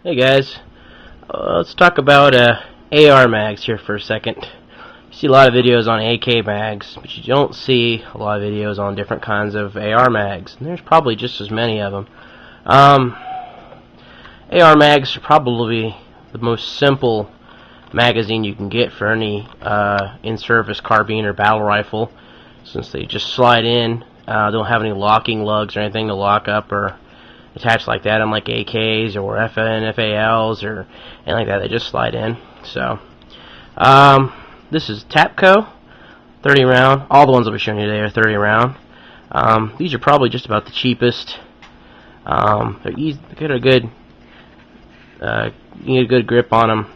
Hey guys, let's talk about AR mags here for a second. You see a lot of videos on AK mags, but you don't see a lot of videos on different kinds of AR mags. And there's probably just as many of them. AR mags are probably the most simple magazine you can get for any in-service carbine or battle rifle, since they just slide in. Don't have any locking lugs or anything to lock up or attach like that, unlike AKs or FALs or anything like that. They just slide in. So this is Tapco 30 round. All the ones I'll be showing you today are 30 round. These are probably just about the cheapest. They're easy, get a good you get a good grip on them.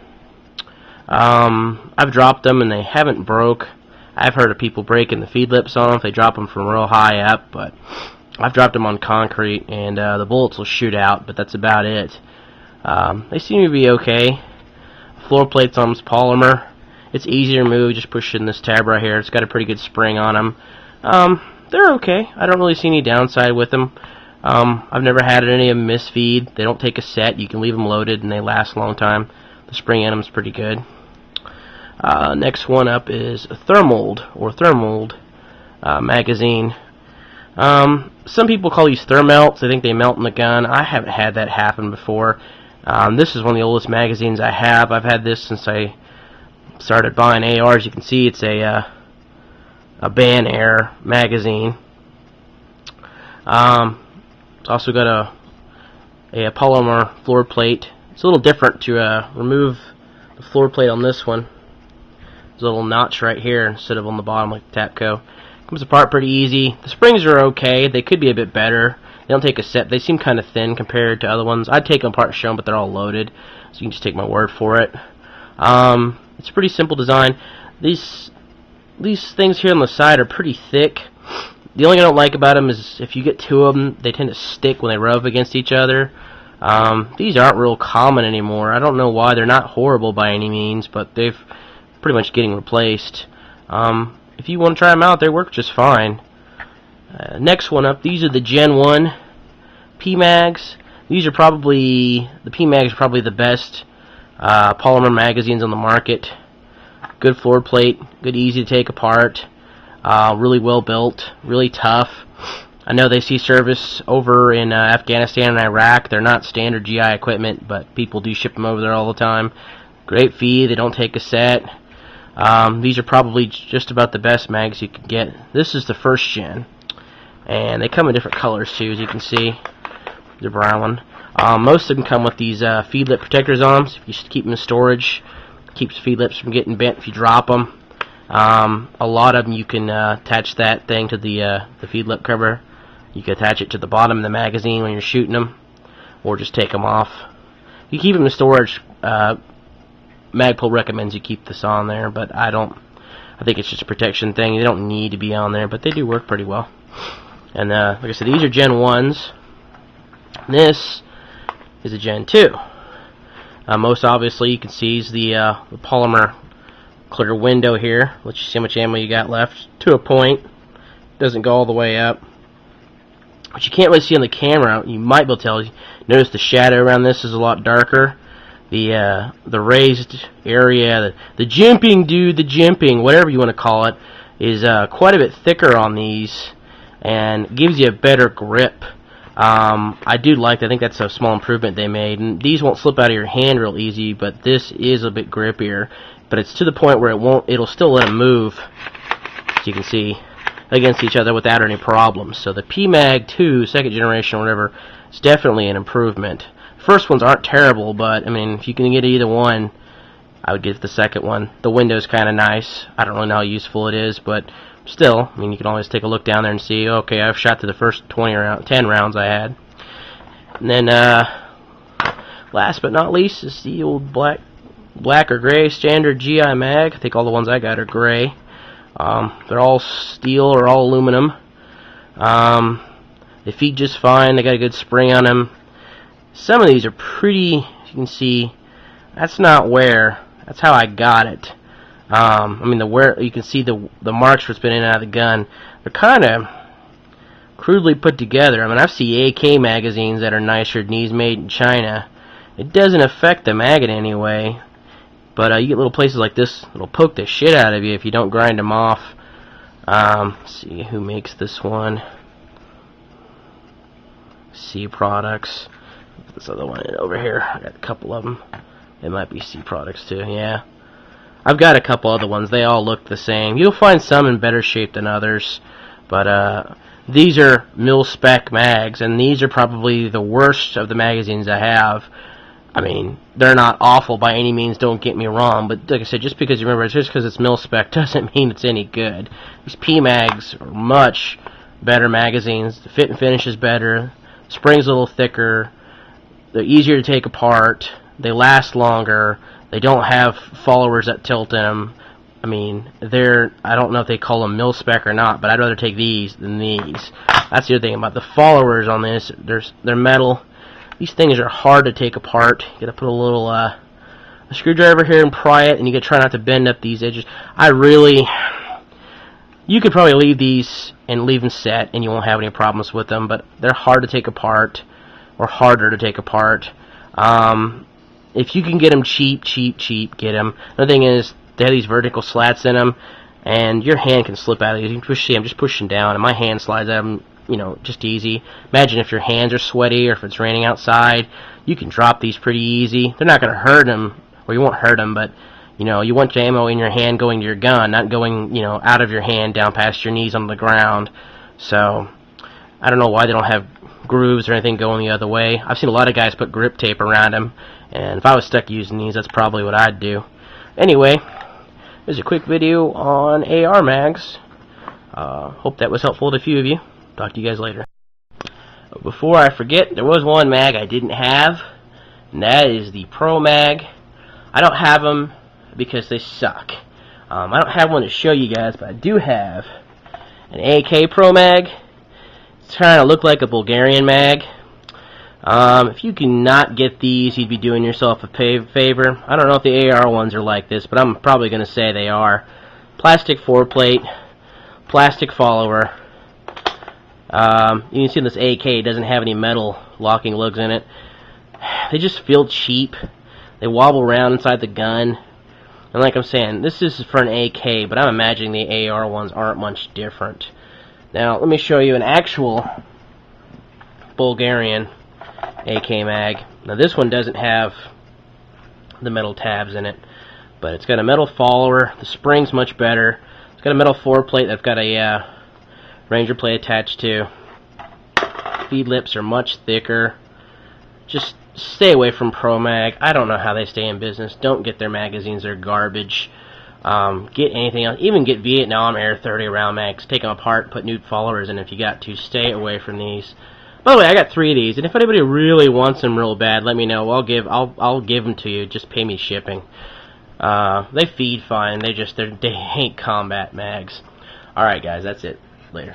I've dropped them and they haven't broke. I've heard of people breaking the feed lips on them if they drop them from real high up, but I've dropped them on concrete and the bullets will shoot out, but that's about it. They seem to be okay. Floor plates on them's polymer. It's easy to remove, just push in this tab right here. It's got a pretty good spring on them. They're okay. I don't really see any downside with them. I've never had any of them misfeed. They don't take a set. You can leave them loaded and they last a long time. The spring in them is pretty good. Next one up is a thermold magazine. Some people call these thermelts. They think they melt in the gun. I haven't had that happen before. This is one of the oldest magazines I have. I've had this since I started buying ARs. You can see it's a banhammer magazine. It's also got a polymer floor plate. It's a little different to remove the floor plate on this one. There's a little notch right here instead of on the bottom like Tapco. Comes apart pretty easy. The springs are okay. They could be a bit better. They don't take a set. They seem kind of thin compared to other ones. I'd take them apart and show them, but they're all loaded, so you can just take my word for it. It's a pretty simple design. These things here on the side are pretty thick. The only thing I don't like about them is if you get two of them, they tend to stick when they rub against each other. These aren't real common anymore. I don't know why. They're not horrible by any means, but they've pretty much getting replaced. If you want to try them out, they work just fine. Next one up, these are the Gen 1 Pmags. These are probably, the Pmags are probably the best polymer magazines on the market. Good floor plate, good, easy to take apart, really well built, really tough. I know they see service over in Afghanistan and Iraq. They're not standard GI equipment, but people do ship them over there all the time. Great feed, they don't take a set. These are probably just about the best mags you can get. This is the first gen, and they come in different colors too, as you can see. The brown one. Most of them come with these feed lip protectors on them, so if you just keep them in storage, keeps feed lips from getting bent if you drop them. A lot of them you can attach that thing to the feed lip cover. You can attach it to the bottom of the magazine when you're shooting them, or just take them off. You keep them in storage. Magpul recommends you keep this on there, but I don't. I think it's just a protection thing. They don't need to be on there, but they do work pretty well. And like I said, these are Gen 1s. This is a Gen 2. Most obviously, you can see is the polymer clear window here. Let you see how much ammo you got left to a point. Doesn't go all the way up. But you can't really see on the camera. You might be able to tell. Notice the shadow around this is a lot darker. The raised area, the jimping, dude, the jimping, whatever you want to call it, is quite a bit thicker on these and gives you a better grip. I do like that. I think that's a small improvement they made. And these won't slip out of your hand real easy, but this is a bit grippier. But it's to the point where it'll still let them move, as you can see, against each other without any problems. So the Pmag 2, second generation or whatever, is definitely an improvement. First ones aren't terrible, but I mean, if you can get either one, I would get the second one. The window's kind of nice. I don't really know how useful it is, but still, I mean, you can always take a look down there and see, okay, I've shot to the first 10 rounds I had. And then, last but not least, is the old black or gray standard GI mag. I think all the ones I got are gray. They're all steel or all aluminum. They feed just fine. They got a good spring on them. Some of these are pretty, as you can see, that's not wear. That's how I got it. I mean, the wear, you can see the marks where it's been in and out of the gun. They're kind of crudely put together. I mean, I've seen AK magazines that are nicer than these made in China, It doesn't affect the mag in any way, but you get little places like this that'll poke the shit out of you if you don't grind them off. Let's see who makes this one. C Products. This other one over here, I got a couple of them. It might be C Products too, yeah. I've got a couple other ones. They all look the same. You'll find some in better shape than others, but these are mil-spec mags, and these are probably the worst of the magazines I have. I mean, they're not awful by any means, don't get me wrong, but like I said, just because you remember, just because it's mil-spec doesn't mean it's any good. These Pmags are much better magazines. The fit and finish is better. The spring's a little thicker. They're easier to take apart. They last longer. They don't have followers that tilt in them. I mean, I don't know if they call them mil-spec or not, but I'd rather take these than these. That's the other thing about the followers on this. They're metal. These things are hard to take apart. You gotta put a little a screwdriver here and pry it, and you gotta try not to bend up these edges. You could probably leave these and leave them set, and you won't have any problems with them, but they're hard to take apart, or harder to take apart. If you can get them cheap, get them. Another thing is, they have these vertical slats in them, and your hand can slip out of these. You can see I'm just pushing down, and my hand slides out of them, you know, just easy. Imagine if your hands are sweaty, or if it's raining outside, you can drop these pretty easy. They're not going to hurt them, or you won't hurt them, but, you know, you want your ammo in your hand going to your gun, not going, you know, out of your hand down past your knees on the ground. So, I don't know why they don't have grooves or anything going the other way. I've seen a lot of guys put grip tape around them, and if I was stuck using these, that's probably what I'd do. Anyway, there's a quick video on AR mags. Hope that was helpful to a few of you. Talk to you guys later. Before I forget, there was one mag I didn't have, and that is the Pro Mag. I don't have them because they suck. I don't have one to show you guys, but I do have an AK Pro Mag. It's trying to look like a Bulgarian mag. If you cannot get these, you'd be doing yourself a favor. I don't know if the AR ones are like this, but I'm probably going to say they are. Plastic foreplate, plastic follower. You can see this AK doesn't have any metal locking lugs in it. They just feel cheap. They wobble around inside the gun. And like I'm saying, this is for an AK, but I'm imagining the AR ones aren't much different. Now, let me show you an actual Bulgarian AK mag. Now, this one doesn't have the metal tabs in it, but it's got a metal follower. The spring's much better. It's got a metal foreplate that's got a Ranger plate attached to. Feed lips are much thicker. Just stay away from Pro Mag. I don't know how they stay in business. Don't get their magazines. They're garbage. Get anything else. Even get Vietnam Air 30 round mags. Take them apart, put new followers in if you got to. Stay away from these. By the way, I got 3 of these, and if anybody really wants them real bad, let me know. I'll give them to you. Just pay me shipping. They feed fine. They ain't combat mags. All right, guys, that's it. Later.